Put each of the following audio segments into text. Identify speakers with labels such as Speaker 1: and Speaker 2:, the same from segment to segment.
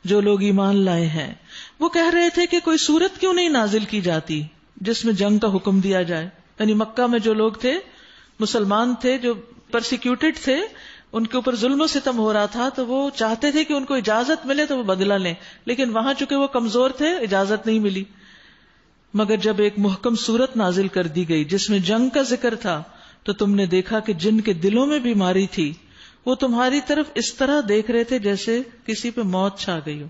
Speaker 1: جو لوگ ایمان لائے ہیں وہ کہہ رہے تھے کہ کوئی سورت کیوں نہیں نازل کی جاتی جس میں جنگ کا حکم دیا جائے. یعنی مکہ میں جو لوگ تھے، مسلمان تھے، جو پرسیکیوٹڈ تھے، ان کے اوپر ظلم و ستم ہو رہا تھا، تو وہ چاہتے تھے کہ ان کو اجازت ملے تو وہ بدلہ لیں، لیکن وہاں چونکہ وہ کمزور تھے اجازت نہیں ملی. مگر جب ایک محکم سورت نازل کر دی گئی جس میں جنگ کا ذکر تھا تو تم نے دیکھا کہ جن کے دلوں میں بیماری تھی وہ تمہاری طرف اس طرح دیکھ رہے تھے جیسے کسی پہ موت چھا گئی ہو.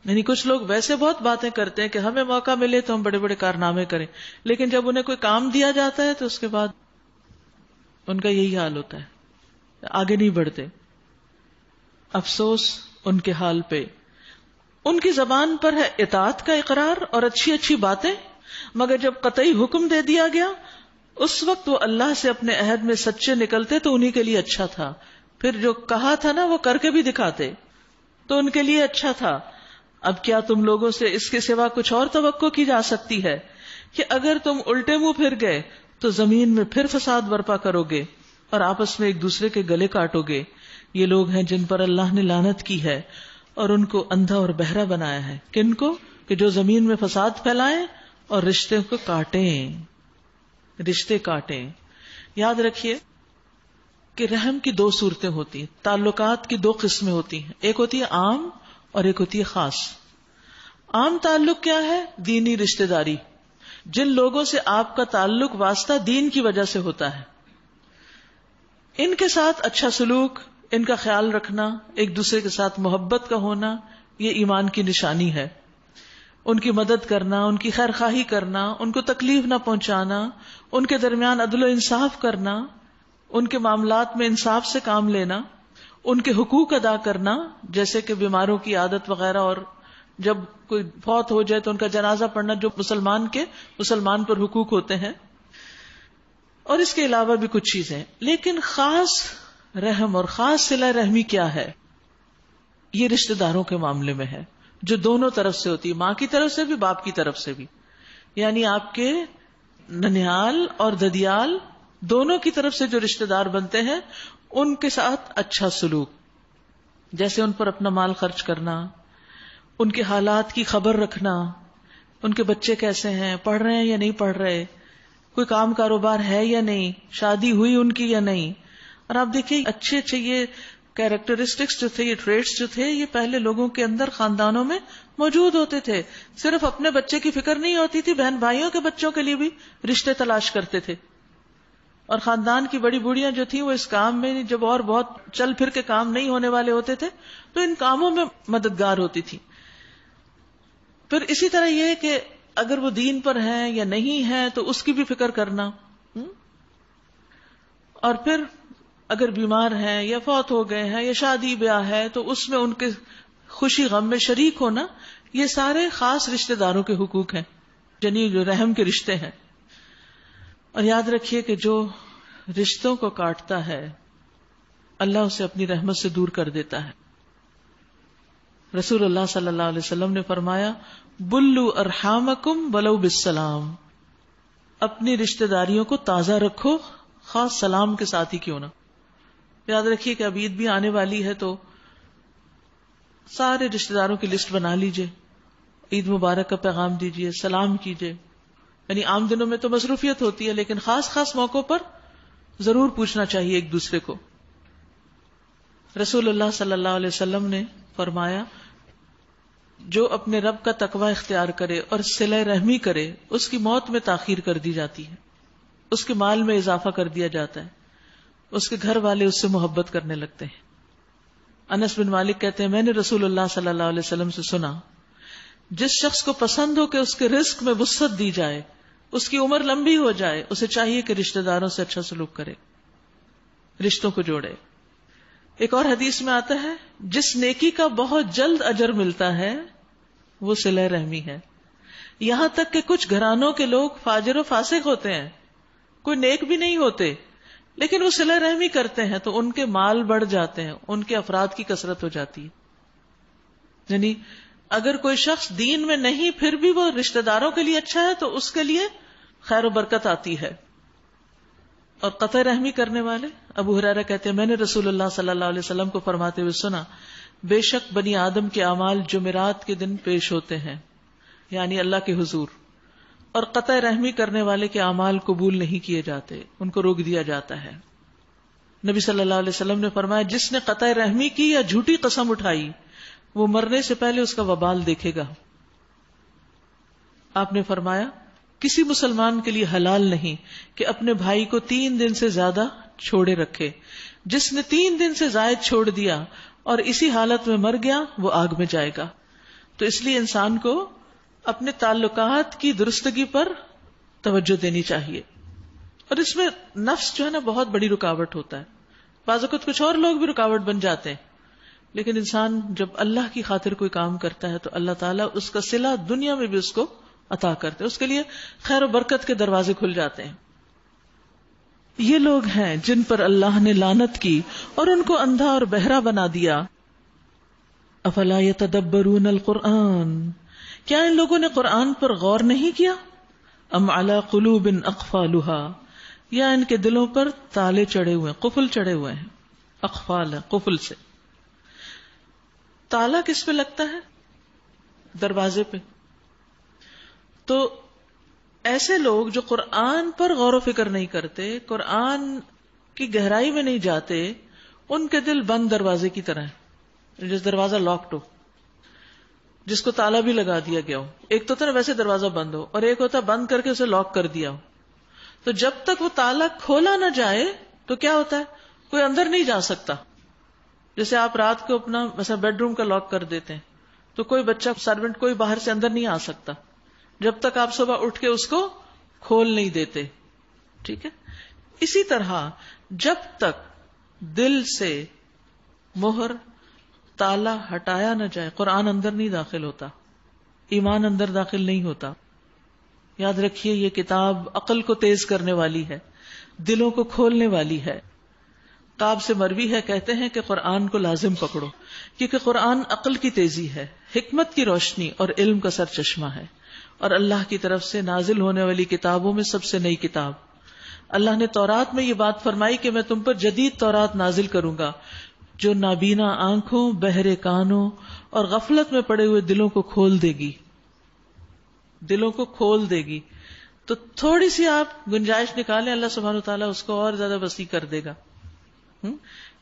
Speaker 1: یعنی کچھ لوگ ویسے بہت باتیں کرتے ہیں کہ ہمیں موقع ملے تو ہم بڑے بڑے کارنامے کریں، لیکن جب انہیں کوئی کام دیا جاتا ہے تو اس کے بعد ان کا یہی حال ہوتا ہے، آگے نہیں بڑھتے. افسوس ان کے حال پہ. ان کی زبان پر ہے اطاعت کا اقرار اور اچھی اچھی باتیں، مگر جب قطعی حکم دے دیا گیا اس وقت وہ اللہ سے اپنے عہد میں سچے نکلتے تو انہی کے لیے اچھا تھا. پھر جو کہا تھا نا وہ کر کے بھی دکھاتے تو ان کے لیے اچھا تھا. اب کیا تم لوگوں سے اس کے سوا کچھ اور توقع کی جا سکتی ہے کہ اگر تم الٹے منہ پھر گئے تو زمین میں پھر فساد برپا کرو گے اور آپس میں ایک دوسرے کے گلے کاٹو گے. یہ لوگ ہیں جن پر اللہ نے لعنت کی ہے اور ان کو اندھا اور بہرا بنایا ہے. کن کو؟ کہ جو زمین میں فساد پھیلائیں اور رشتے کو کاٹیں. رشتے کاٹیں. یاد رکھیے کہ رحم کی دو صورتیں ہوتی ہیں، تعلقات کی دو قسمیں ہوتی ہیں، ایک ہوتی ہے عام اور ایک ہوتی ہے خاص. عام تعلق کیا ہے؟ دینی رشتہ داری. جن لوگوں سے آپ کا تعلق واسطہ دین کی وجہ سے ہوتا ہے، ان کے ساتھ اچھا سلوک، ان کا خیال رکھنا، ایک دوسرے کے ساتھ محبت کا ہونا، یہ ایمان کی نشانی ہے. ان کی مدد کرنا، ان کی خیر خواہی کرنا، ان کو تکلیف نہ پہنچانا، ان کے درمیان عدل و انصاف کرنا، ان کے معاملات میں انصاف سے کام لینا، ان کے حقوق ادا کرنا، جیسے کہ بیماروں کی عادت وغیرہ، اور جب کوئی فوت ہو جائے تو ان کا جنازہ پڑھنا، جو مسلمان پر حقوق ہوتے ہیں. اور اس کے علاوہ بھی کچھ چیزیں. لیکن خاص رحم اور خاص صلہ رحمی کیا ہے؟ یہ رشتہ داروں کے معاملے میں ہے، جو دونوں طرف سے ہوتی ہے، ماں کی طرف سے بھی باپ کی طرف سے بھی. یعنی آپ کے ننیال اور ددیال دونوں کی طرف سے جو رشتہ دار بنتے ہیں ان کے ساتھ اچھا سلوک، جیسے ان پر اپنا مال خرچ کرنا، ان کے حالات کی خبر رکھنا، ان کے بچے کیسے ہیں، پڑھ رہے ہیں یا نہیں پڑھ رہے، کوئی کام کاروبار ہے یا نہیں، شادی ہوئی ان کی یا نہیں. اور آپ دیکھیے اچھے اچھے یہ کیریکٹرسٹکس جو تھے، یہ ٹریٹس جو تھے، یہ پہلے لوگوں کے اندر خاندانوں میں موجود ہوتے تھے. صرف اپنے بچے کی فکر نہیں ہوتی تھی، بہن بھائیوں کے بچوں کے لیے بھی رشتے تلاش کرتے تھے. اور خاندان کی بڑی بوڑھیاں جو تھیں وہ اس کام میں جب اور بہت چل پھر کے کام نہیں ہونے والے ہوتے تھے تو ان کاموں میں مددگار ہوتی تھی. پھر اسی طرح یہ کہ اگر وہ دین پر ہیں یا نہیں ہیں تو اس کی بھی فکر کرنا. اور پھر اگر بیمار ہیں یا فوت ہو گئے ہیں یا شادی بیاہ ہے تو اس میں ان کے خوشی غم میں شریک ہونا، یہ سارے خاص رشتہ داروں کے حقوق ہیں، یعنی جو رحم کے رشتے ہیں. اور یاد رکھیے کہ جو رشتوں کو کاٹتا ہے اللہ اسے اپنی رحمت سے دور کر دیتا ہے. رسول اللہ صلی اللہ علیہ وسلم نے فرمایا بلو ارحامکم ولو بالسلام، اپنی رشتہ داریوں کو تازہ رکھو خاص سلام کے ساتھ ہی کیوں نہ. یاد رکھیے کہ اب عید بھی آنے والی ہے تو سارے رشتہ داروں کی لسٹ بنا لیجئے، عید مبارک کا پیغام دیجئے، سلام کیجئے. یعنی عام دنوں میں تو مصروفیت ہوتی ہے لیکن خاص خاص موقعوں پر ضرور پوچھنا چاہیے ایک دوسرے کو. رسول اللہ صلی اللہ علیہ وسلم نے فرمایا جو اپنے رب کا تقوی اختیار کرے اور صلہ رحمی کرے اس کی موت میں تاخیر کر دی جاتی ہے، اس کے مال میں اضافہ کر دیا جاتا ہے، اس کے گھر والے اس سے محبت کرنے لگتے ہیں. انس بن مالک کہتے ہیں میں نے رسول اللہ صلی اللہ علیہ وسلم سے سنا جس شخص کو پسند ہو کہ اس کے رزق میں وسعت دی جائے، اس کی عمر لمبی ہو جائے، اسے چاہیے کہ رشتہ داروں سے اچھا سلوک کرے، رشتوں کو جوڑے. ایک اور حدیث میں آتا ہے جس نیکی کا بہت جلد اجر ملتا ہے وہ صلہ رحمی ہے. یہاں تک کہ کچھ گھرانوں کے لوگ فاجر و فاسق ہوتے ہیں، کوئی نیک بھی نہیں ہوتے، لیکن وہ صلہ رحمی کرتے ہیں تو ان کے مال بڑھ جاتے ہیں، ان کے افراد کی کثرت ہو جاتی ہے. یعنی اگر کوئی شخص دین میں نہیں پھر بھی وہ رشتہ داروں کے لیے اچھا ہے تو اس کے لیے خیر و برکت آتی ہے. اور قطع رحمی کرنے والے، ابو ہریرہ کہتے ہیں میں نے رسول اللہ صلی اللہ علیہ وسلم کو فرماتے ہوئے سنا بے شک بنی آدم کے اعمال جمعرات کے دن پیش ہوتے ہیں، یعنی اللہ کے حضور، اور قطع رحمی کرنے والے کے اعمال قبول نہیں کیے جاتے، ان کو روک دیا جاتا ہے۔ نبی صلی اللہ علیہ وسلم نے فرمایا جس نے قطع رحمی کی یا جھوٹی قسم اٹھائی وہ مرنے سے پہلے اس کا وبال دیکھے گا۔ آپ نے فرمایا کسی مسلمان کے لیے حلال نہیں کہ اپنے بھائی کو 3 دن سے زیادہ چھوڑے رکھے، جس نے 3 دن سے زائد چھوڑ دیا اور اسی حالت میں مر گیا وہ آگ میں جائے گا۔ تو اس لیے انسان کو اپنے تعلقات کی درستگی پر توجہ دینی چاہیے، اور اس میں نفس جو ہے نا بہت بڑی رکاوٹ ہوتا ہے۔ بعض اوقات کچھ اور لوگ بھی رکاوٹ بن جاتے ہیں، لیکن انسان جب اللہ کی خاطر کوئی کام کرتا ہے تو اللہ تعالیٰ اس کا صلہ دنیا میں بھی اس کو عطا کرتے ہیں، اس کے لیے خیر و برکت کے دروازے کھل جاتے ہیں۔ یہ لوگ ہیں جن پر اللہ نے لعنت کی اور ان کو اندھا اور بہرا بنا دیا۔ افلا یتدبرون القرآن، کیا ان لوگوں نے قرآن پر غور نہیں کیا؟ ام علی قلوب اقفالها، یا ان کے دلوں پر تالے چڑھے ہوئے ہیں، قفل چڑھے ہوئے ہیں۔ اقفال ہے قفل سے۔ تالا کس پہ لگتا ہے؟ دروازے پہ۔ تو ایسے لوگ جو قرآن پر غور و فکر نہیں کرتے، قرآن کی گہرائی میں نہیں جاتے، ان کے دل بند دروازے کی طرح ہے، جس دروازہ لاکڈ ہو، جس کو تالا بھی لگا دیا گیا ہو۔ ایک تو ویسے دروازہ بند ہو، اور ایک ہوتا بند کر کے اسے لاک کر دیا ہو۔ تو جب تک وہ تالا کھولا نہ جائے تو کیا ہوتا ہے، کوئی اندر نہیں جا سکتا۔ جیسے آپ رات کو اپنا مثلا بیڈ روم کا لاک کر دیتے ہیں تو کوئی بچہ سروینٹ کوئی باہر سے اندر نہیں آ سکتا جب تک آپ صبح اٹھ کے اس کو کھول نہیں دیتے، ٹھیک ہے۔ اسی طرح جب تک دل سے مہر تالا ہٹایا نہ جائے قرآن اندر نہیں داخل ہوتا، ایمان اندر داخل نہیں ہوتا۔ یاد رکھیے یہ کتاب عقل کو تیز کرنے والی ہے، دلوں کو کھولنے والی ہے۔ قاب سے مروی ہے، کہتے ہیں کہ قرآن کو لازم پکڑو، کیونکہ قرآن عقل کی تیزی ہے، حکمت کی روشنی اور علم کا سر چشمہ ہے، اور اللہ کی طرف سے نازل ہونے والی کتابوں میں سب سے نئی کتاب۔ اللہ نے تورات میں یہ بات فرمائی کہ میں تم پر جدید تورات نازل کروں گا جو نابینا آنکھوں، بہرے کانوں اور غفلت میں پڑے ہوئے دلوں کو کھول دے گی، دلوں کو کھول دے گی۔ تو تھوڑی سی آپ گنجائش نکالیں، اللہ سبحانہ وتعالیٰ اس کو اور زیادہ وسیع کر دے گا۔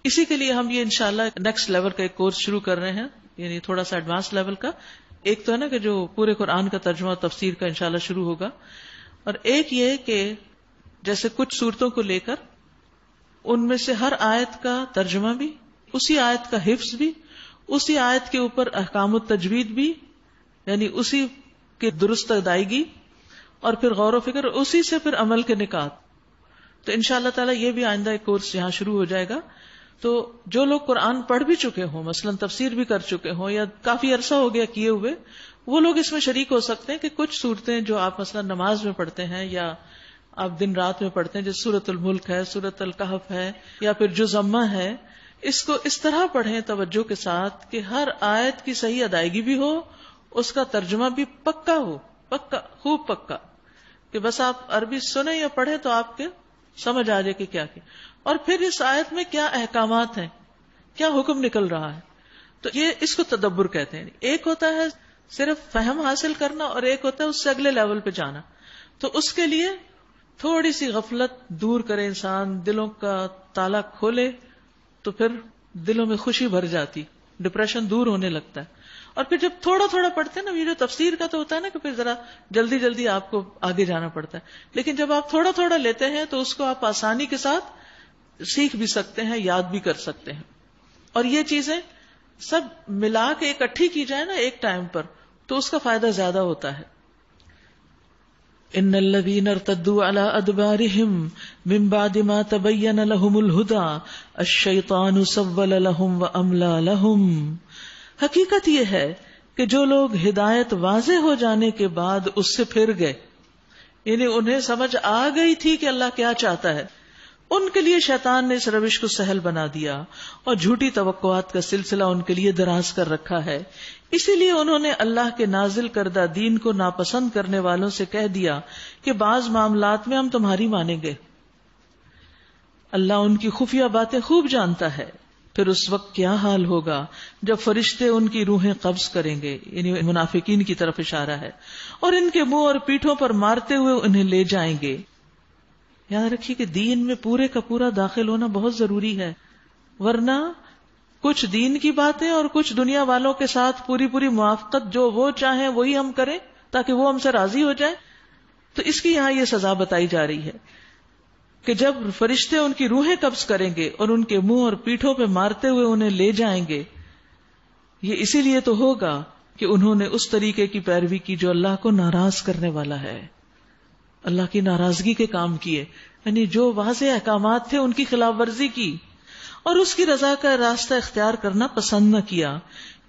Speaker 1: اسی کے لیے ہم یہ انشاءاللہ نیکسٹ لیول کا ایک کورس شروع کر رہے ہیں، یعنی تھوڑا سا ایڈوانس لیول کا۔ ایک تو ہے نا کہ جو پورے قرآن کا ترجمہ اور تفسیر کا انشاءاللہ شروع ہوگا، اور ایک یہ کہ جیسے کچھ صورتوں کو لے کر ان میں سے ہر آیت کا ترجمہ بھی، اسی آیت کا حفظ بھی، اسی آیت کے اوپر احکام التجوید بھی، یعنی اسی کی درست ادائیگی، اور پھر غور و فکر، اسی سے پھر عمل کے نکات۔ تو انشاءاللہ تعالیٰ یہ بھی آئندہ ایک کورس یہاں شروع ہو جائے گا۔ تو جو لوگ قرآن پڑھ بھی چکے ہوں، مثلا تفسیر بھی کر چکے ہوں یا کافی عرصہ ہو گیا کیے ہوئے، وہ لوگ اس میں شریک ہو سکتے ہیں کہ کچھ صورتیں جو آپ مثلا نماز میں پڑھتے ہیں یا آپ دن رات میں پڑھتے ہیں، جیسے سورۃ الملک ہے، سورۃ الکہف ہے، یا پھر جز اما ہے، اس کو اس طرح پڑھیں توجہ کے ساتھ کہ ہر آیت کی صحیح ادائیگی بھی ہو، اس کا ترجمہ بھی پکا ہو، پکا، خوب پکا، کہ بس آپ عربی سنیں یا پڑھیں تو آپ کے سمجھ آ جائے کہ کیا کیا، اور پھر اس آیت میں کیا احکامات ہیں، کیا حکم نکل رہا ہے۔ تو یہ اس کو تدبر کہتے ہیں۔ ایک ہوتا ہے صرف فہم حاصل کرنا، اور ایک ہوتا ہے اس سے اگلے لیول پہ جانا۔ تو اس کے لیے تھوڑی سی غفلت دور کرے انسان، دلوں کا تالا کھولے، تو پھر دلوں میں خوشی بھر جاتی، ڈپریشن دور ہونے لگتا ہے۔ اور پھر جب تھوڑا تھوڑا پڑھتے ہیں نا، یہ جو تفسیر کا تو ہوتا ہے نا کہ پھر ذرا جلدی جلدی آپ کو آگے جانا پڑتا ہے، لیکن جب آپ تھوڑا تھوڑا لیتے ہیں تو اس کو آپ آسانی کے ساتھ سیکھ بھی سکتے ہیں، یاد بھی کر سکتے ہیں۔ اور یہ چیزیں سب ملا کے اکٹھی کی جائے نا ایک ٹائم پر، تو اس کا فائدہ زیادہ ہوتا ہے۔ ان الذين ارتدوا على ادبارهم من بعد ما تبين لهم الهدى الشيطان سول لهم واملى لهم۔ حقیقت یہ ہے کہ جو لوگ ہدایت واضح ہو جانے کے بعد اس سے پھر گئے، یعنی انہیں سمجھ آ گئی تھی کہ اللہ کیا چاہتا ہے، ان کے لیے شیطان نے اس روش کو سہل بنا دیا اور جھوٹی توقعات کا سلسلہ ان کے لیے دراز کر رکھا ہے۔ اسی لیے انہوں نے اللہ کے نازل کردہ دین کو ناپسند کرنے والوں سے کہہ دیا کہ بعض معاملات میں ہم تمہاری مانیں گے۔ اللہ ان کی خفیہ باتیں خوب جانتا ہے، پھر اس وقت کیا حال ہوگا جب فرشتے ان کی روحیں قبض کریں گے، یعنی منافقین کی طرف اشارہ ہے، اور ان کے منہ اور پیٹھوں پر مارتے ہوئے انہیں لے جائیں گے. یاد رکھیے کہ دین میں پورے کا پورا داخل ہونا بہت ضروری ہے، ورنہ کچھ دین کی باتیں اور کچھ دنیا والوں کے ساتھ پوری موافقت، جو وہ چاہیں وہی ہم کریں تاکہ وہ ہم سے راضی ہو جائیں. تو اس کی یہاں یہ سزا بتائی جا رہی ہے کہ جب فرشتے ان کی روحیں قبض کریں گے اور ان کے منہ اور پیٹھوں پہ مارتے ہوئے انہیں لے جائیں گے، یہ اسی لیے تو ہوگا کہ انہوں نے اس طریقے کی پیروی کی جو اللہ کو ناراض کرنے والا ہے، اللہ کی ناراضگی کے کام کیے، یعنی جو واضح احکامات تھے ان کی خلاف ورزی کی اور اس کی رضا کا راستہ اختیار کرنا پسند نہ کیا.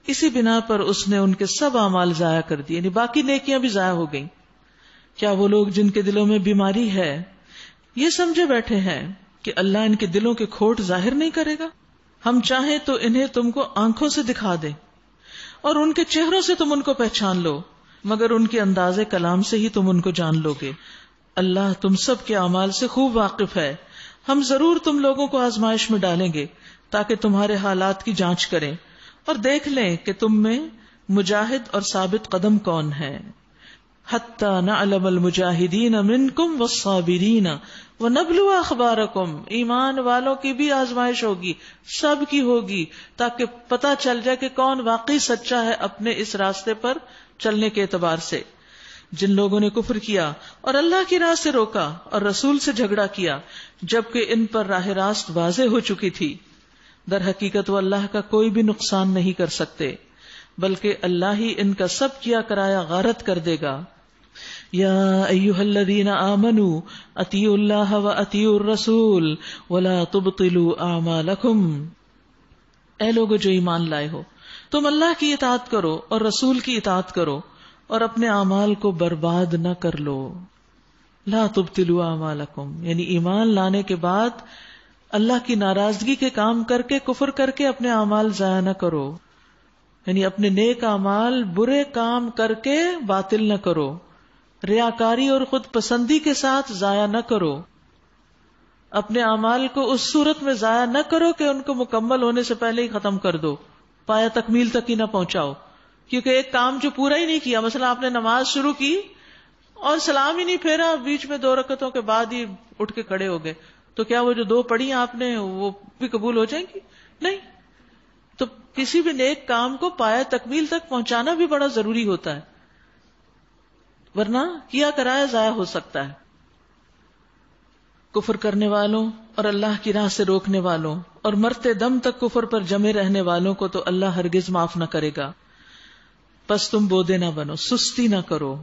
Speaker 1: اسی بنا پر اس نے ان کے سب اعمال ضائع کر دیے، یعنی باقی نیکیاں بھی ضائع ہو گئیں. کیا وہ لوگ جن کے دلوں میں بیماری ہے یہ سمجھے بیٹھے ہیں کہ اللہ ان کے دلوں کے کھوٹ ظاہر نہیں کرے گا؟ ہم چاہیں تو انہیں تم کو آنکھوں سے دکھا دیں اور ان کے چہروں سے تم ان کو پہچان لو، مگر ان کے انداز کلام سے ہی تم ان کو جان لو گے. اللہ تم سب کے اعمال سے خوب واقف ہے. ہم ضرور تم لوگوں کو آزمائش میں ڈالیں گے تاکہ تمہارے حالات کی جانچ کریں اور دیکھ لیں کہ تم میں مجاہد اور ثابت قدم کون ہے. حتی نعلم المجاہدین منکم والصابرین ونبلو اخبارکم. ایمان والوں کی بھی آزمائش ہوگی، سب کی ہوگی، تاکہ پتہ چل جائے کہ کون واقعی سچا ہے اپنے اس راستے پر چلنے کے اعتبار سے. جن لوگوں نے کفر کیا اور اللہ کی راہ سے روکا اور رسول سے جھگڑا کیا جبکہ ان پر راہ راست واضح ہو چکی تھی، در حقیقت وہ اللہ کا کوئی بھی نقصان نہیں کر سکتے، بلکہ اللہ ہی ان کا سب کیا کرایا غارت کر دے گا. یا ایھا الذین آمنوا اطیعوا اللہ واطیعوا الرسول ولا تبطلوا اعمالکم. اے لوگو جو ایمان لائے ہو، تم اللہ کی اطاعت کرو اور رسول کی اطاعت کرو اور اپنے اعمال کو برباد نہ کر لو. لا تبطلوا اعمالکم، یعنی ایمان لانے کے بعد اللہ کی ناراضگی کے کام کر کے، کفر کر کے اپنے اعمال ضائع نہ کرو، یعنی اپنے نیک اعمال برے کام کر کے باطل نہ کرو، ریاکاری اور خود پسندی کے ساتھ ضائع نہ کرو. اپنے اعمال کو اس صورت میں ضائع نہ کرو کہ ان کو مکمل ہونے سے پہلے ہی ختم کر دو، پایا تکمیل تک ہی نہ پہنچاؤ. کیونکہ ایک کام جو پورا ہی نہیں کیا، مثلا آپ نے نماز شروع کی اور سلام ہی نہیں پھیرا، بیچ میں 2 رکعتوں کے بعد ہی اٹھ کے کھڑے ہو گئے، تو کیا وہ جو 2 پڑھی آپ نے وہ بھی قبول ہو جائیں گی؟ نہیں. تو کسی بھی نیک کام کو پایا تکمیل تک پہنچانا بھی بڑا ضروری ہوتا ہے، ورنہ کیا کرایا ضائع ہو سکتا ہے. کفر کرنے والوں اور اللہ کی راہ سے روکنے والوں اور مرتے دم تک کفر پر جمے رہنے والوں کو تو اللہ ہرگز معاف نہ کرے گا. پس تم بودے نہ بنو، سستی نہ کرو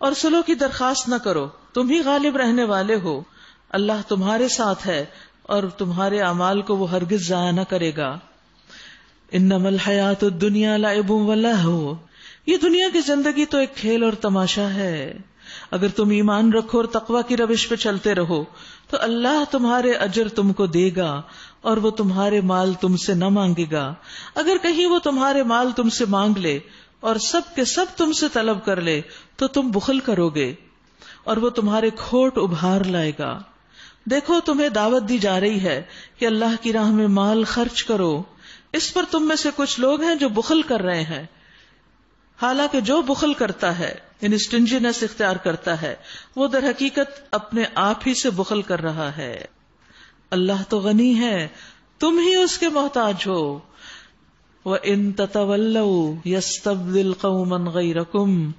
Speaker 1: اور صلح کی درخواست نہ کرو، تم ہی غالب رہنے والے ہو. اللہ تمہارے ساتھ ہے اور تمہارے اعمال کو وہ ہرگز ضائع نہ کرے گا. انما الحیات الدنیا لعب ولہو، یہ دنیا کی زندگی تو ایک کھیل اور تماشا ہے. اگر تم ایمان رکھو اور تقوی کی روش پہ چلتے رہو تو اللہ تمہارے اجر تم کو دے گا اور وہ تمہارے مال تم سے نہ مانگے گا. اگر کہیں وہ تمہارے مال تم سے مانگ لے اور سب کے سب تم سے طلب کر لے تو تم بخل کرو گے اور وہ تمہارے کھوٹ ابھار لائے گا. دیکھو تمہیں دعوت دی جا رہی ہے کہ اللہ کی راہ میں مال خرچ کرو. اس پر تم میں سے کچھ لوگ ہیں جو بخل کر رہے ہیں، حالانکہ جو بخل کرتا ہے یعنی اسٹنجینس اختیار کرتا ہے وہ در حقیقت اپنے آپ ہی سے بخل کر رہا ہے. اللہ تو غنی ہے، تم ہی اس کے محتاج ہو. وَإِن تَتَوَلَّوْا يَسْتَبْدِلْ قَوْمًا غَيْرَكُمْ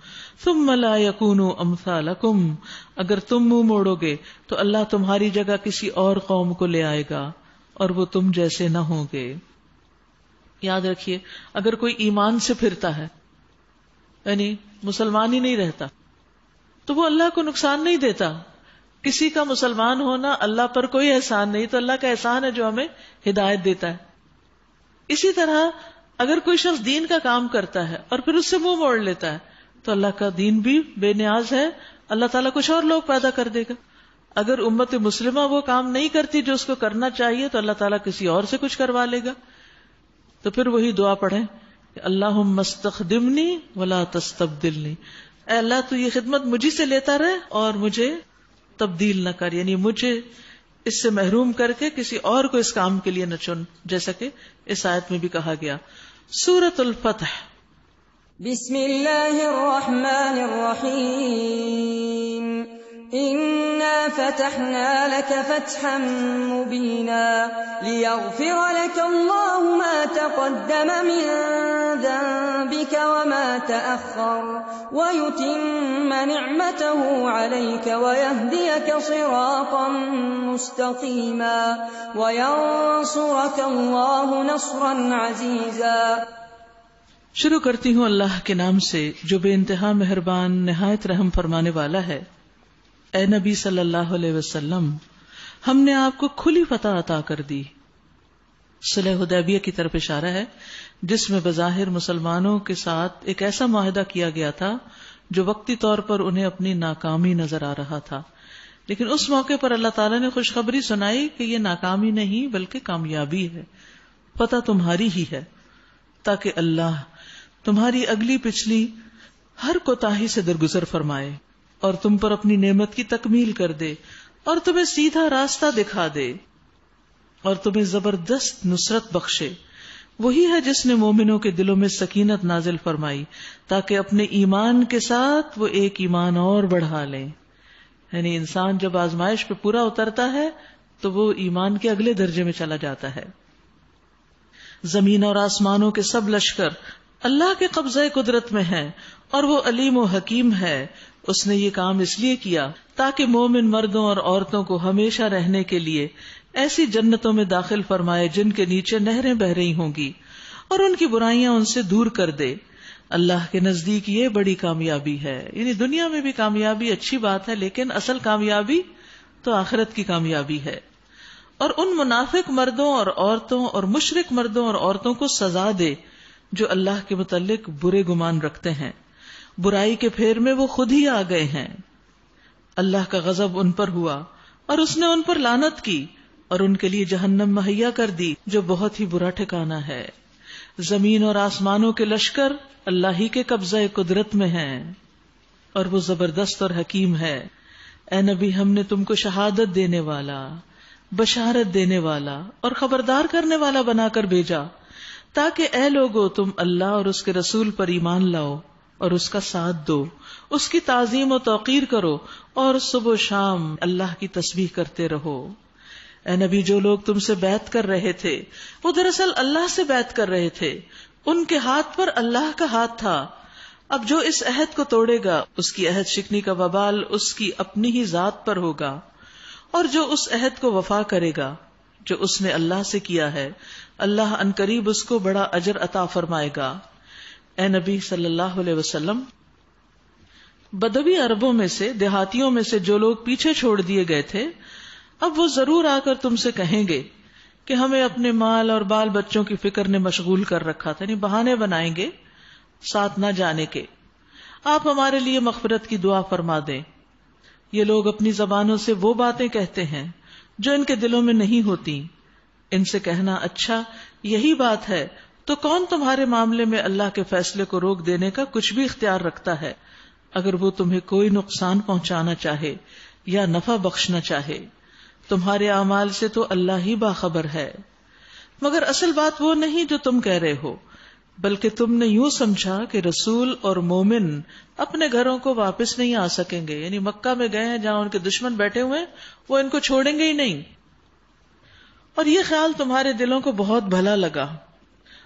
Speaker 1: ثُمَّ لَا يَكُونُوا أَمْثَالَكُمْ. اگر تم منہ موڑو گے تو اللہ تمہاری جگہ کسی اور قوم کو لے آئے گا اور وہ تم جیسے نہ ہوں گے. یاد رکھیے اگر کوئی ایمان سے پھرتا ہے یعنی مسلمان ہی نہیں رہتا تو وہ اللہ کو نقصان نہیں دیتا. کسی کا مسلمان ہونا اللہ پر کوئی احسان نہیں، تو اللہ کا احسان ہے جو ہمیں ہدایت دیتا ہے. اسی طرح اگر کوئی شخص دین کا کام کرتا ہے اور پھر اس سے منہ موڑ لیتا ہے تو اللہ کا دین بھی بے نیاز ہے، اللہ تعالیٰ کچھ اور لوگ پیدا کر دے گا. اگر امت مسلمہ وہ کام نہیں کرتی جو اس کو کرنا چاہیے تو اللہ تعالیٰ کسی اور سے کچھ کروا لے گا. تو پھر وہی دعا پڑھیں کہ اللہم استخدمنی ولا تستبدلنی، اے اللہ تو یہ خدمت مجھی سے لیتا رہے اور مجھے تبدیل نہ کر، یعنی مجھے اس سے محروم کر کے کسی اور کو اس کام کے لیے نہ چن، جیسا کہ اس آیت میں بھی کہا گیا. سورۃ الفتح.
Speaker 2: بسم اللہ الرحمن الرحیم. إنا فتحنا لك فتحا مبينا ليغفر لك الله ما تقدم من ذنبك وما تأخر ويتم نعمته عليك ويهديك صراطا مستقيما وينصرك الله نصرا عزيزا.
Speaker 1: شروع کرتی ہوں اللہ کے نام سے جو بے انتہا مہربان نہایت رحم فرمانے والا ہے. اے نبی صلی اللہ علیہ وسلم، ہم نے آپ کو کھلی فتح عطا کر دی. صلح حدیبیہ کی طرف اشارہ ہے جس میں بظاہر مسلمانوں کے ساتھ ایک ایسا معاہدہ کیا گیا تھا جو وقتی طور پر انہیں اپنی ناکامی نظر آ رہا تھا، لیکن اس موقع پر اللہ تعالیٰ نے خوشخبری سنائی کہ یہ ناکامی نہیں بلکہ کامیابی ہے، فتح تمہاری ہی ہے، تاکہ اللہ تمہاری اگلی پچھلی ہر کوتاہی سے درگزر فرمائے اور تم پر اپنی نعمت کی تکمیل کر دے اور تمہیں سیدھا راستہ دکھا دے اور تمہیں زبردست نصرت بخشے. وہی ہے جس نے مومنوں کے دلوں میں سکینت نازل فرمائی تاکہ اپنے ایمان کے ساتھ وہ ایک ایمان اور بڑھا لیں. یعنی انسان جب آزمائش پہ پورا اترتا ہے تو وہ ایمان کے اگلے درجے میں چلا جاتا ہے. زمین اور آسمانوں کے سب لشکر اللہ کے قبضہ قدرت میں ہیں اور وہ علیم و حکیم ہے. اس نے یہ کام اس لیے کیا تاکہ مومن مردوں اور عورتوں کو ہمیشہ رہنے کے لیے ایسی جنتوں میں داخل فرمائے جن کے نیچے نہریں بہ رہی ہوں گی اور ان کی برائیاں ان سے دور کر دے. اللہ کے نزدیک یہ بڑی کامیابی ہے. یعنی دنیا میں بھی کامیابی اچھی بات ہے، لیکن اصل کامیابی تو آخرت کی کامیابی ہے. اور ان منافق مردوں اور عورتوں اور مشرک مردوں اور عورتوں کو سزا دے جو اللہ کے متعلق برے گمان رکھتے ہیں. برائی کے پھیر میں وہ خود ہی آ گئے ہیں. اللہ کا غضب ان پر ہوا اور اس نے ان پر لعنت کی اور ان کے لیے جہنم مہیا کر دی جو بہت ہی برا ٹھکانہ ہے. زمین اور آسمانوں کے لشکر اللہ ہی کے قبضہ قدرت میں ہیں اور وہ زبردست اور حکیم ہے. اے نبی، ہم نے تم کو شہادت دینے والا، بشارت دینے والا اور خبردار کرنے والا بنا کر بھیجا تاکہ اے لوگو تم اللہ اور اس کے رسول پر ایمان لاؤ اور اس کا ساتھ دو، اس کی تعظیم و توقیر کرو اور صبح و شام اللہ کی تسبیح کرتے رہو. اے نبی، جو لوگ تم سے بیعت کر رہے تھے وہ دراصل اللہ سے بیعت کر رہے تھے. ان کے ہاتھ پر اللہ کا ہاتھ تھا. اب جو اس عہد کو توڑے گا اس کی عہد شکنی کا وبال اس کی اپنی ہی ذات پر ہوگا، اور جو اس عہد کو وفا کرے گا جو اس نے اللہ سے کیا ہے اللہ عنقریب اس کو بڑا اجر عطا فرمائے گا. اے نبی صلی اللہ علیہ وسلم، بدوی عربوں میں سے، دیہاتیوں میں سے جو لوگ پیچھے چھوڑ دیے گئے تھے اب وہ ضرور آ کر تم سے کہیں گے کہ ہمیں اپنے مال اور بال بچوں کی فکر نے مشغول کر رکھا تھا. یعنی بہانے بنائیں گے ساتھ نہ جانے کے. آپ ہمارے لیے مغفرت کی دعا فرما دیں. یہ لوگ اپنی زبانوں سے وہ باتیں کہتے ہیں جو ان کے دلوں میں نہیں ہوتی. ان سے کہنا اچھا یہی بات ہے تو کون تمہارے معاملے میں اللہ کے فیصلے کو روک دینے کا کچھ بھی اختیار رکھتا ہے اگر وہ تمہیں کوئی نقصان پہنچانا چاہے یا نفع بخشنا چاہے. تمہارے اعمال سے تو اللہ ہی باخبر ہے. مگر اصل بات وہ نہیں جو تم کہہ رہے ہو، بلکہ تم نے یوں سمجھا کہ رسول اور مومن اپنے گھروں کو واپس نہیں آ سکیں گے. یعنی مکہ میں گئے ہیں جہاں ان کے دشمن بیٹھے ہوئے ہیں، وہ ان کو چھوڑیں گے ہی نہیں. اور یہ خیال تمہارے دلوں کو بہت بھلا لگا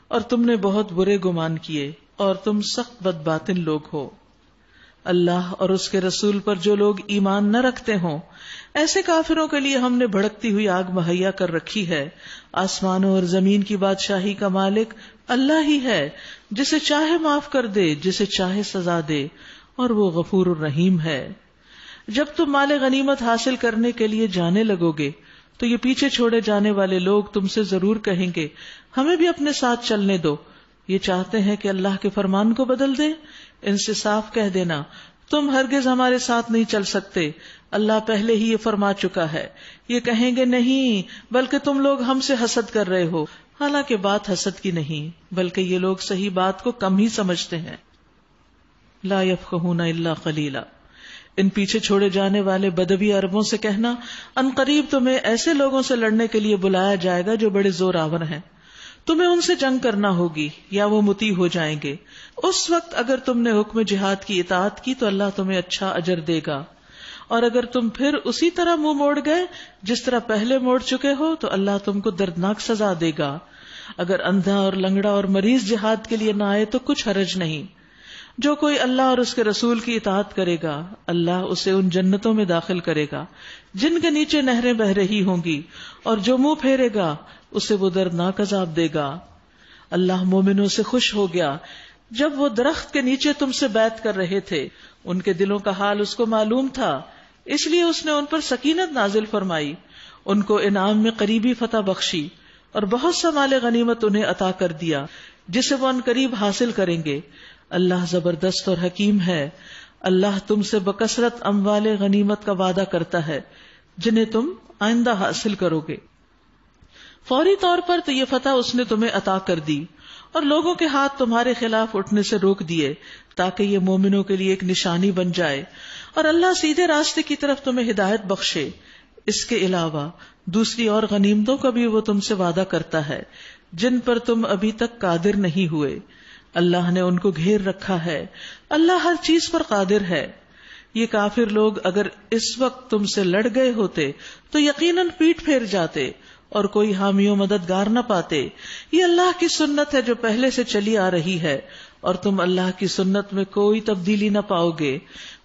Speaker 1: اور تم نے بہت برے گمان کیے اور تم سخت بدباطن لوگ ہو. اللہ اور اس کے رسول پر جو لوگ ایمان نہ رکھتے ہوں ایسے کافروں کے لیے ہم نے بھڑکتی ہوئی آگ مہیا کر رکھی ہے. آسمانوں اور زمین کی بادشاہی کا مالک اللہ ہی ہے، جسے چاہے معاف کر دے، جسے چاہے سزا دے، اور وہ غفور الرحیم ہے. جب تم مال غنیمت حاصل کرنے کے لیے جانے لگو گے تو یہ پیچھے چھوڑے جانے والے لوگ تم سے ضرور کہیں گے ہمیں بھی اپنے ساتھ چلنے دو. یہ چاہتے ہیں کہ اللہ کے فرمان کو بدل دیں. ان سے صاف کہہ دینا تم ہرگز ہمارے ساتھ نہیں چل سکتے، اللہ پہلے ہی یہ فرما چکا ہے. یہ کہیں گے نہیں، بلکہ تم لوگ ہم سے حسد کر رہے ہو. حالانکہ بات حسد کی نہیں بلکہ یہ لوگ صحیح بات کو کم ہی سمجھتے ہیں. لا یفقہون الا قلیلا. ان پیچھے چھوڑے جانے والے بدوی عربوں سے کہنا، ان قریب تمہیں ایسے لوگوں سے لڑنے کے لیے بلایا جائے گا جو بڑے زور آور ہیں، تمہیں ان سے جنگ کرنا ہوگی یا وہ مطیع ہو جائیں گے. اس وقت اگر تم نے حکم جہاد کی اطاعت کی تو اللہ تمہیں اچھا اجر دے گا، اور اگر تم پھر اسی طرح منہ موڑ گئے جس طرح پہلے موڑ چکے ہو تو اللہ تم کو دردناک سزا دے گا. اگر اندھا اور لنگڑا اور مریض جہاد کے لیے نہ آئے تو کچھ حرج نہیں. جو کوئی اللہ اور اس کے رسول کی اطاعت کرے گا اللہ اسے ان جنتوں میں داخل کرے گا جن کے نیچے نہریں بہ رہی ہوں گی، اور جو منہ پھیرے گا اسے وہ دردناک عذاب دے گا. اللہ مومنوں سے خوش ہو گیا جب وہ درخت کے نیچے تم سے بیعت کر رہے تھے. ان کے دلوں کا حال اس کو معلوم تھا، اس لیے اس نے ان پر سکینت نازل فرمائی، ان کو انعام میں قریبی فتح بخشی اور بہت سا مال غنیمت انہیں عطا کر دیا جسے وہ ان قریب حاصل کریں گے. اللہ زبردست اور حکیم ہے. اللہ تم سے بکثرت اموال غنیمت کا وعدہ کرتا ہے جنہیں تم آئندہ حاصل کرو گے. فوری طور پر تو یہ فتح اس نے تمہیں عطا کر دی اور لوگوں کے ہاتھ تمہارے خلاف اٹھنے سے روک دیے تاکہ یہ مومنوں کے لیے ایک نشانی بن جائے اور اللہ سیدھے راستے کی طرف تمہیں ہدایت بخشے. اس کے علاوہ دوسری اور غنیمتوں کا بھی وہ تم سے وعدہ کرتا ہے جن پر تم ابھی تک قادر نہیں ہوئے. اللہ نے ان کو گھیر رکھا ہے، اللہ ہر چیز پر قادر ہے. یہ کافر لوگ اگر اس وقت تم سے لڑ گئے ہوتے تو یقیناً پیٹ پھیر جاتے اور کوئی حامی و مددگار نہ پاتے. یہ اللہ کی سنت ہے جو پہلے سے چلی آ رہی ہے اور تم اللہ کی سنت میں کوئی تبدیلی نہ پاؤ گے.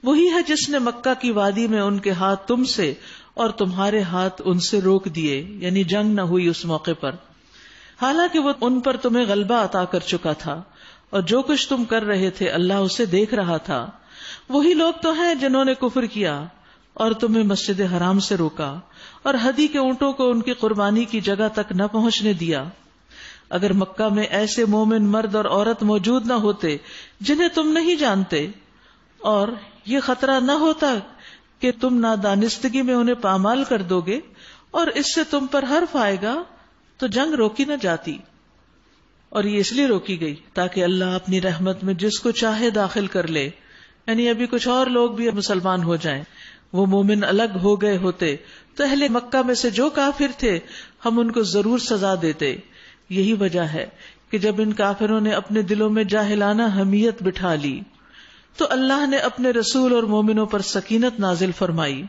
Speaker 1: وہی ہے جس نے مکہ کی وادی میں ان کے ہاتھ تم سے اور تمہارے ہاتھ ان سے روک دیے، یعنی جنگ نہ ہوئی اس موقع پر، حالانکہ وہ ان پر تمہیں غلبہ عطا کر چکا تھا اور جو کچھ تم کر رہے تھے اللہ اسے دیکھ رہا تھا. وہی لوگ تو ہیں جنہوں نے کفر کیا اور تمہیں مسجد حرام سے روکا اور ہدی کے اونٹوں کو ان کی قربانی کی جگہ تک نہ پہنچنے دیا. اگر مکہ میں ایسے مومن مرد اور عورت موجود نہ ہوتے جنہیں تم نہیں جانتے اور یہ خطرہ نہ ہوتا کہ تم نادانستگی میں انہیں پامال کر دو گے اور اس سے تم پر حرف آئے گا تو جنگ روکی نہ جاتی. اور یہ اس لیے روکی گئی تاکہ اللہ اپنی رحمت میں جس کو چاہے داخل کر لے، یعنی ابھی کچھ اور لوگ بھی مسلمان ہو جائیں. وہ مومن الگ ہو گئے ہوتے تو اہل مکہ میں سے جو کافر تھے ہم ان کو ضرور سزا دیتے. یہی وجہ ہے کہ جب ان کافروں نے اپنے دلوں میں جاہلانہ حمیت بٹھا لی تو اللہ نے اپنے رسول اور مومنوں پر سکینت نازل فرمائی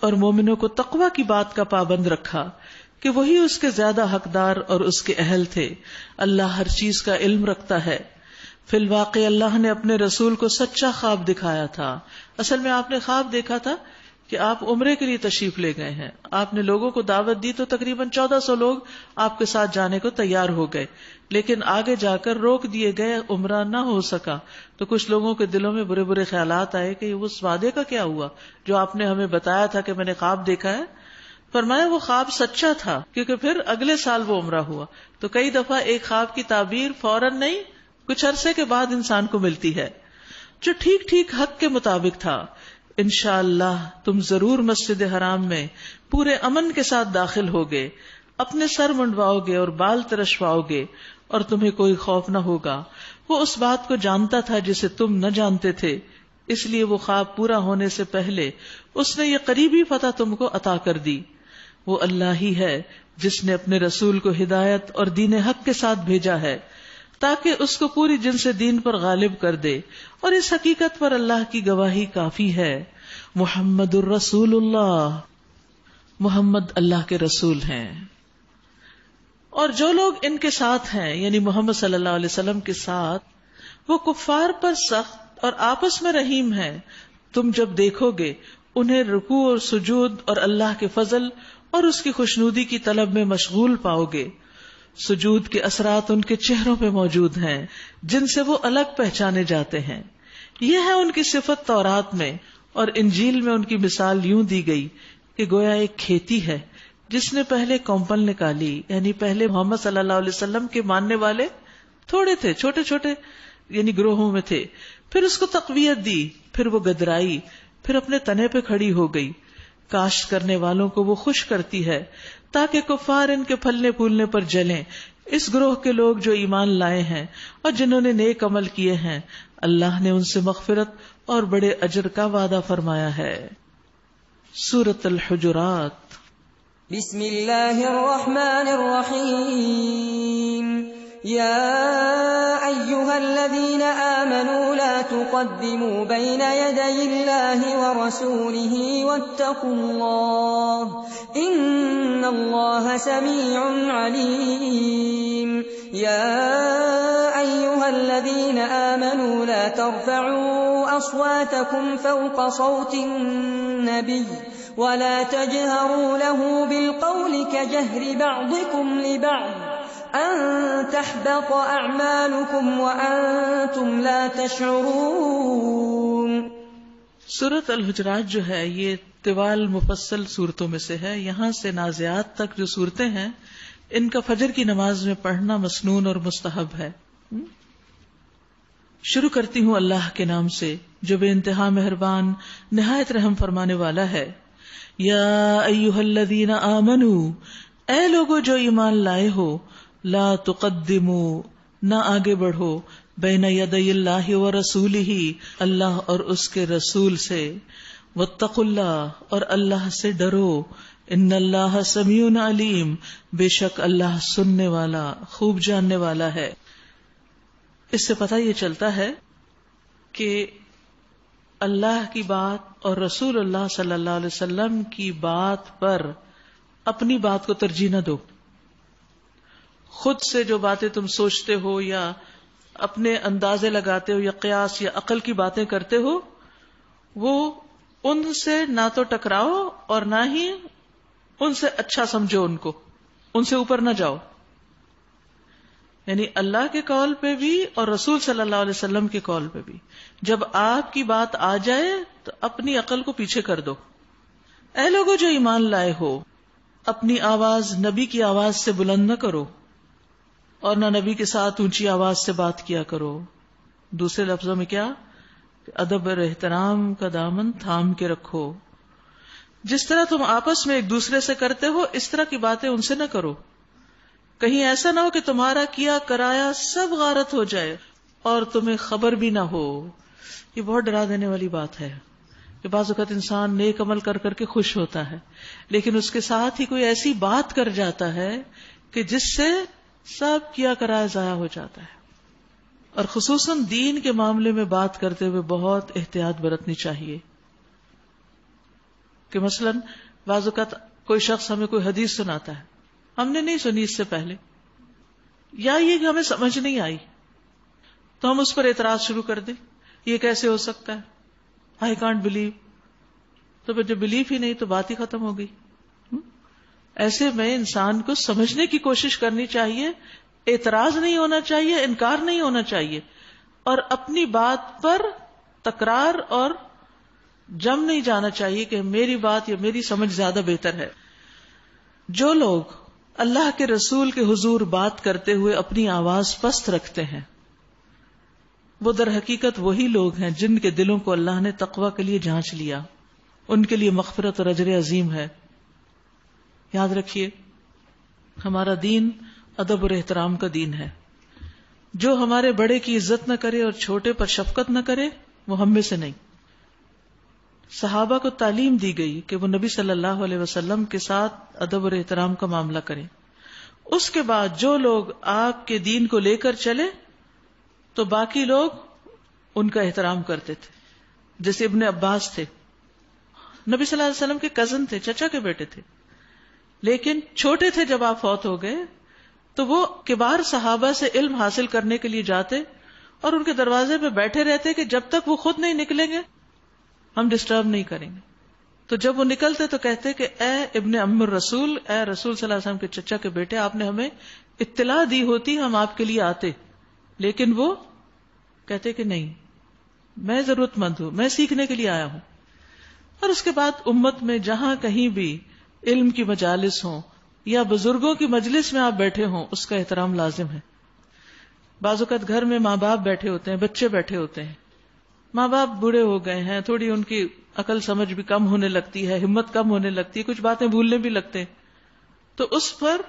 Speaker 1: اور مومنوں کو تقوی کی بات کا پابند رکھا کہ وہی اس کے زیادہ حقدار اور اس کے اہل تھے. اللہ ہر چیز کا علم رکھتا ہے. فی الواقع اللہ نے اپنے رسول کو سچا خواب دکھایا تھا. اصل میں آپ نے خواب دیکھا تھا کہ آپ عمرے کے لیے تشریف لے گئے ہیں. آپ نے لوگوں کو دعوت دی تو تقریباً 1400 لوگ آپ کے ساتھ جانے کو تیار ہو گئے، لیکن آگے جا کر روک دیے گئے، عمرہ نہ ہو سکا. تو کچھ لوگوں کے دلوں میں برے برے خیالات آئے کہ اس وعدے کا کیا ہوا جو آپ نے ہمیں بتایا تھا کہ میں نے خواب دیکھا ہے. فرمایا وہ خواب سچا تھا کیونکہ پھر اگلے سال وہ عمرہ ہوا. تو کئی دفعہ ایک خواب کی تعبیر فوراً نہیں، کچھ عرصے کے بعد انسان کو ملتی ہے جو ٹھیک ٹھیک حق کے مطابق تھا. انشاءاللہ تم ضرور مسجد حرام میں پورے امن کے ساتھ داخل ہوگے، اپنے سر منڈواؤ گے اور بال ترشواؤ گے اور تمہیں کوئی خوف نہ ہوگا. وہ اس بات کو جانتا تھا جسے تم نہ جانتے تھے، اس لیے وہ خواب پورا ہونے سے پہلے اس نے یہ قریبی فتح تم کو عطا کر دی. وہ اللہ ہی ہے جس نے اپنے رسول کو ہدایت اور دین حق کے ساتھ بھیجا ہے تاکہ اس کو پوری جن سے دین پر غالب کر دے، اور اس حقیقت پر اللہ کی گواہی کافی ہے. محمد الرسول اللہ، محمد اللہ کے رسول ہیں. اور جو لوگ ان کے ساتھ ہیں یعنی محمد صلی اللہ علیہ وسلم کے ساتھ، وہ کفار پر سخت اور آپس میں رحیم ہیں. تم جب دیکھو گے انہیں رکوع اور سجود اور اللہ کے فضل اور اس کی خوشنودی کی طلب میں مشغول پاؤ گے. سجود کے اثرات ان کے چہروں پہ موجود ہیں جن سے وہ الگ پہچانے جاتے ہیں. یہ ہے ان کی صفت تورات میں، اور انجیل میں ان کی مثال یوں دی گئی کہ گویا ایک کھیتی ہے جس نے پہلے کمپل نکالی، یعنی پہلے محمد صلی اللہ علیہ وسلم کے ماننے والے تھوڑے تھے، چھوٹے چھوٹے یعنی گروہوں میں تھے، پھر اس کو تقویت دی، پھر وہ گدرائی، پھر اپنے تنے پہ کھڑی ہو گئی. کاشت کرنے والوں کو وہ خوش کرتی ہے تاکہ کفار ان کے پھلنے پھولنے پر جلیں، اس گروہ کے لوگ جو ایمان لائے ہیں اور جنہوں نے نیک عمل کیے ہیں، اللہ نے ان سے مغفرت اور بڑے اجر کا وعدہ فرمایا ہے۔ سورۃ الحجرات۔
Speaker 2: بسم اللہ الرحمن الرحیم۔ یا ایہا الذین آمنوا لا تقدموا بین یدی اللہ ورسولہ واتقوا اللہ ان اللہ سمیع علیم۔ یا ایہا الذین آمنوا لا ترفعوا اصواتکم فوق صوت النبی ولا تجهروا له بالقول كجهر بعضكم لبعض أن تحبط أعمالكم وأنتم لا تشعرون۔
Speaker 1: سورۃ الحجرات جو ہے یہ طوال مفصل صورتوں میں سے ہے۔ یہاں سے نازعات تک جو صورتیں ہیں ان کا فجر کی نماز میں پڑھنا مسنون اور مستحب ہے۔ شروع کرتی ہوں اللہ کے نام سے جو بے انتہا مہربان نہایت رحم فرمانے والا ہے۔ یا ایھا الذین آمنوا، اے لوگو جو ایمان لائے ہو، لا تقدموا، نہ آگے بڑھو، بین یدی اللہ ورسولہ، اللہ اور اس کے رسول سے، واتقوا اللہ، اور اللہ سے ڈرو، ان اللہ سمیع علیم، بے شک اللہ سننے والا خوب جاننے والا ہے۔ اس سے پتہ یہ چلتا ہے کہ اللہ کی بات اور رسول اللہ صلی اللہ علیہ وسلم کی بات پر اپنی بات کو ترجیح نہ دو۔ خود سے جو باتیں تم سوچتے ہو یا اپنے اندازے لگاتے ہو یا قیاس یا عقل کی باتیں کرتے ہو، وہ ان سے نہ تو ٹکراؤ اور نہ ہی ان سے اچھا سمجھو، ان سے اوپر نہ جاؤ۔ یعنی اللہ کے قول پہ بھی اور رسول صلی اللہ علیہ وسلم کے قول پہ بھی جب آپ کی بات آ جائے تو اپنی عقل کو پیچھے کر دو۔ اے لوگو جو ایمان لائے ہو، اپنی آواز نبی کی آواز سے بلند نہ کرو اور نہ نبی کے ساتھ اونچی آواز سے بات کیا کرو۔ دوسرے لفظوں میں کیا؟ ادب اور احترام کا دامن تھام کے رکھو۔ جس طرح تم آپس میں ایک دوسرے سے کرتے ہو اس طرح کی باتیں ان سے نہ کرو، کہیں ایسا نہ ہو کہ تمہارا کیا کرایا سب غارت ہو جائے اور تمہیں خبر بھی نہ ہو۔ یہ بہت ڈرا دینے والی بات ہے کہ بعض اوقات انسان نیک عمل کر کر کے خوش ہوتا ہے، لیکن اس کے ساتھ ہی کوئی ایسی بات کر جاتا ہے کہ جس سے سب کیا کرایا ضائع ہو جاتا ہے۔ اور خصوصاً دین کے معاملے میں بات کرتے ہوئے بہت احتیاط برتنی چاہیے کہ مثلاً بعض اوقات کوئی شخص ہمیں کوئی حدیث سناتا ہے، ہم نے نہیں سنی اس سے پہلے، یا یہ کہ ہمیں سمجھ نہیں آئی تو ہم اس پر اعتراض شروع کر دیں، یہ کیسے ہو سکتا ہے، آئی کانٹ بلیو، تو پھر جب بلیف ہی نہیں تو بات ہی ختم ہو گئی۔ ایسے میں انسان کو سمجھنے کی کوشش کرنی چاہیے، اعتراض نہیں ہونا چاہیے، انکار نہیں ہونا چاہیے، اور اپنی بات پر تکرار اور جم نہیں جانا چاہیے کہ میری بات یا میری سمجھ زیادہ بہتر ہے۔ جو لوگ اللہ کے رسول کے حضور بات کرتے ہوئے اپنی آواز پست رکھتے ہیں وہ در حقیقت وہی لوگ ہیں جن کے دلوں کو اللہ نے تقوی کے لیے جانچ لیا، ان کے لیے مغفرت اور اجر عظیم ہے۔ یاد رکھیے ہمارا دین ادب اور احترام کا دین ہے۔ جو ہمارے بڑے کی عزت نہ کرے اور چھوٹے پر شفقت نہ کرے وہ ہم میں سے نہیں۔ صحابہ کو تعلیم دی گئی کہ وہ نبی صلی اللہ علیہ وسلم کے ساتھ ادب اور احترام کا معاملہ کریں۔ اس کے بعد جو لوگ آپ کے دین کو لے کر چلے تو باقی لوگ ان کا احترام کرتے تھے۔ جیسے ابن عباس تھے، نبی صلی اللہ علیہ وسلم کے کزن تھے، چچا کے بیٹے تھے، لیکن چھوٹے تھے جب آپ فوت ہو گئے تو وہ کبار صحابہ سے علم حاصل کرنے کے لیے جاتے اور ان کے دروازے پہ بیٹھے رہتے کہ جب تک وہ خود نہیں نکلیں گے ہم ڈسٹرب نہیں کریں گے۔ تو جب وہ نکلتے تو کہتے کہ اے ابن ام الرسول، اے رسول صلی اللہ علیہ وسلم کے چچا کے بیٹے، آپ نے ہمیں اطلاع دی ہوتی ہم آپ کے لیے آتے، لیکن وہ کہتے کہ نہیں، میں ضرورت مند ہوں، میں سیکھنے کے لیے آیا ہوں۔ اور اس کے بعد امت میں جہاں کہیں بھی علم کی مجالس ہوں یا بزرگوں کی مجلس میں آپ بیٹھے ہوں اس کا احترام لازم ہے۔ بعض اوقات گھر میں ماں باپ بیٹھے ہوتے ہیں، بچے بیٹھے ہوتے ہیں، ماں باپ بوڑھے ہو گئے ہیں، تھوڑی ان کی عقل سمجھ بھی کم ہونے لگتی ہے، ہمت کم ہونے لگتی ہے، کچھ باتیں بھولنے بھی لگتے ہیں، تو اس پر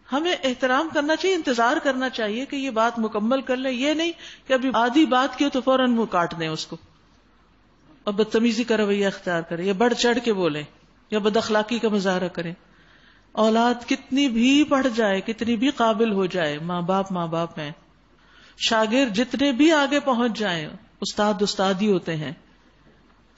Speaker 1: ہمیں احترام کرنا چاہیے، انتظار کرنا چاہیے کہ یہ بات مکمل کر لیں. یہ نہیں کہ ابھی آدھی بات کی تو فوراً منہ کاٹ دیں اس کو اور بدتمیزی کا رویہ اختیار کریں یا بڑھ چڑھ کے بولیں یا بد اخلاقی کا مظاہرہ کریں. اولاد کتنی بھی پڑھ جائے، کتنی بھی قابل ہو جائے، ماں باپ ہیں. شاگرد جتنے بھی آگے پہنچ جائیں، استاد ہی ہوتے ہیں.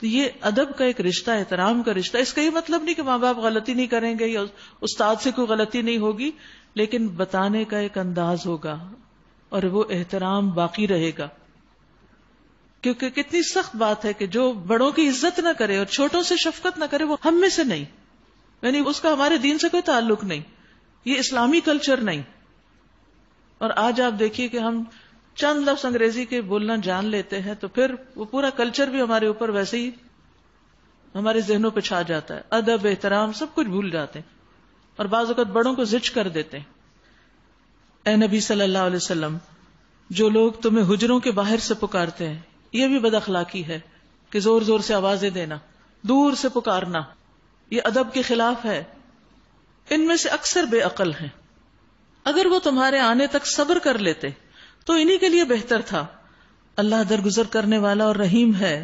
Speaker 1: تو یہ ادب کا ایک رشتہ، احترام کا رشتہ. اس کا یہ مطلب نہیں کہ ماں باپ غلطی نہیں کریں گے یا استاد سے کوئی غلطی نہیں ہوگی، لیکن بتانے کا ایک انداز ہوگا اور وہ احترام باقی رہے گا. کیونکہ کتنی سخت بات ہے کہ جو بڑوں کی عزت نہ کرے اور چھوٹوں سے شفقت نہ کرے، وہ ہم میں سے نہیں، یعنی اس کا ہمارے دین سے کوئی تعلق نہیں، یہ اسلامی کلچر نہیں. اور آج آپ دیکھیے کہ ہم چند لفظ انگریزی کے بولنا جان لیتے ہیں تو پھر وہ پورا کلچر بھی ہمارے اوپر ویسے ہی ہمارے ذہنوں پہ چھا جاتا ہے. ادب، احترام سب کچھ بھول جاتے ہیں اور بعض اوقات بڑوں کو زج کر دیتے ہیں. اے نبی صلی اللہ علیہ وسلم، جو لوگ تمہیں حجروں کے باہر سے پکارتے ہیں، یہ بھی بد اخلاقی ہے کہ زور زور سے آوازیں دینا، دور سے پکارنا، یہ ادب کے خلاف ہے. ان میں سے اکثر بے عقل ہیں. اگر وہ تمہارے آنے تک صبر کر لیتے تو انہی کے لیے بہتر تھا. اللہ درگزر کرنے والا اور رحیم ہے.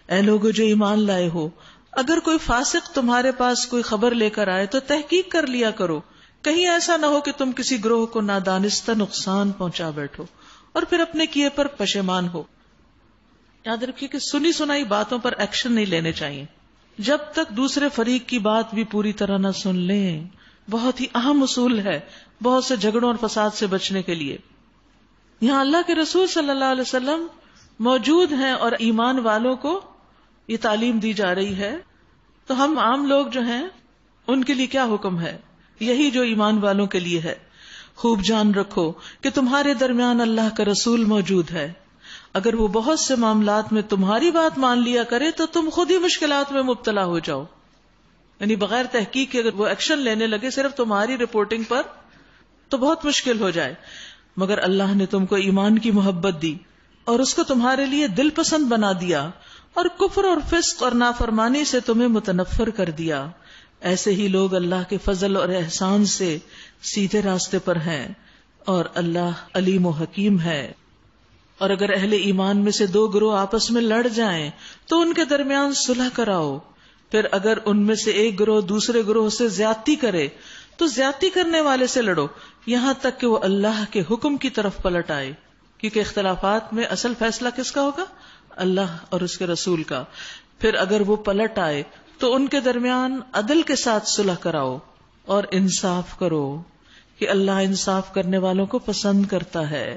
Speaker 1: اے لوگو جو ایمان لائے ہو، اگر کوئی فاسق تمہارے پاس کوئی خبر لے کر آئے تو تحقیق کر لیا کرو، کہیں ایسا نہ ہو کہ تم کسی گروہ کو نادانستہ نقصان پہنچا بیٹھو اور پھر اپنے کیے پر پشیمان ہو. یاد رکھیے کہ سنی سنائی باتوں پر ایکشن نہیں لینے چاہیے جب تک دوسرے فریق کی بات بھی پوری طرح نہ سن لیں. بہت ہی اہم اصول ہے بہت سے جھگڑوں اور فساد سے بچنے کے لیے. یہاں اللہ کے رسول صلی اللہ علیہ وسلم موجود ہیں اور ایمان والوں کو یہ تعلیم دی جا رہی ہے، تو ہم عام لوگ جو ہیں ان کے لیے کیا حکم ہے؟ یہی جو ایمان والوں کے لیے ہے. خوب جان رکھو کہ تمہارے درمیان اللہ کا رسول موجود ہے. اگر وہ بہت سے معاملات میں تمہاری بات مان لیا کرے تو تم خود ہی مشکلات میں مبتلا ہو جاؤ. یعنی بغیر تحقیق کے اگر وہ ایکشن لینے لگے صرف تمہاری رپورٹنگ پر تو بہت مشکل ہو جائے. مگر اللہ نے تم کو ایمان کی محبت دی اور اس کو تمہارے لیے دل پسند بنا دیا اور کفر اور فسق اور نافرمانی سے تمہیں متنفر کر دیا. ایسے ہی لوگ اللہ کے فضل اور احسان سے سیدھے راستے پر ہیں اور اللہ علیم و حکیم ہے. اور اگر اہل ایمان میں سے دو گروہ آپس میں لڑ جائیں تو ان کے درمیان صلح کراؤ. پھر اگر ان میں سے ایک گروہ دوسرے گروہ سے زیادتی کرے تو زیادتی کرنے والے سے لڑو یہاں تک کہ وہ اللہ کے حکم کی طرف پلٹ آئے. کیونکہ اختلافات میں اصل فیصلہ کس کا ہوگا؟ اللہ اور اس کے رسول کا. پھر اگر وہ پلٹ آئے تو ان کے درمیان عدل کے ساتھ صلح کراؤ اور انصاف کرو کہ اللہ انصاف کرنے والوں کو پسند کرتا ہے.